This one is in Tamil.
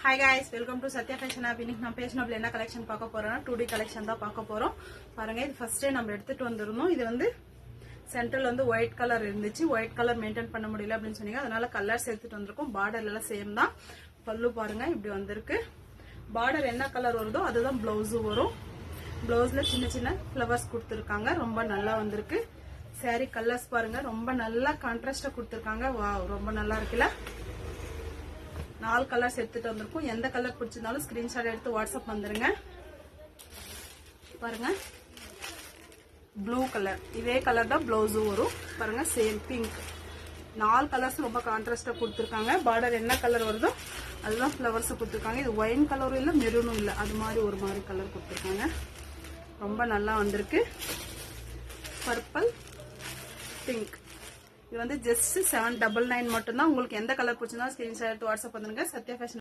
Hi guys, welcome to Sathya fashion app. இன்னைக்கு நம்ம பேஷனபிள் என்ன கலெக்ஷன் பார்க்க போறோம்னா 2D கலெக்ஷன் தான் பார்க்க போறோம். பாருங்க, இது ஃபர்ஸ்ட் டே நம்ம எடுத்துட்டு வந்திருந்தோம். இது வந்து சென்டர்ல வந்து ஒயிட் கலர் இருந்துச்சு. ஒயிட் கலர் மெயின்டைன் பண்ண முடியல அப்படின்னு சொன்னீங்க, அதனால கலர்ஸ் எடுத்துட்டு வந்திருக்கோம். பார்டர்ல எல்லாம் சேம் தான். பல்லு பாருங்க இப்படி வந்திருக்கு. பார்டர் என்ன கலர் வருதோ அதுதான் பிளவுஸும் வரும். பிளவுஸ்ல சின்ன சின்ன ஃபிளவர்ஸ் கொடுத்துருக்காங்க. ரொம்ப நல்லா வந்திருக்கு. சாரி கலர்ஸ் பாருங்க, ரொம்ப நல்லா கான்ட்ராஸ்டா கொடுத்துருக்காங்க. வாவ், ரொம்ப நல்லா இருக்குல்ல. 4 கலர்ஸ் எடுத்துட்டு வந்திருக்கோம். எந்த கலர் பிடிச்சிருந்தாலும் ஸ்கிரீன்ஷாட் எடுத்து வாட்ஸ்அப் வந்துருங்க. பாருங்க, ப்ளூ கலர், இதே கலர் தான் பிளவுஸும் வரும். பாருங்க, சேம் பிங்க். 4 கலர்ஸ் ரொம்ப கான்ட்ராஸ்டா கொடுத்துருக்காங்க. பார்டர் என்ன கலர் வருதோ அதுதான் ஃபிளவர்ஸ் கொடுத்துருக்காங்க. இது ஒயின் கலரும் இல்லை, மெரூனும் இல்லை, அது மாதிரி ஒரு மாதிரி கலர் கொடுத்துருக்காங்க. ரொம்ப நல்லா வந்திருக்கு. Purple, pink. இது வந்து ஜஸ்ட் 799 மட்டும்தான். உங்களுக்கு எந்த கலர் பிடிச்சிருந்தா ஸ்கிரீன்ஷாட் எடுத்து வாட்ஸ்அப் பண்ணுங்க. சத்யா ஃபேஷன்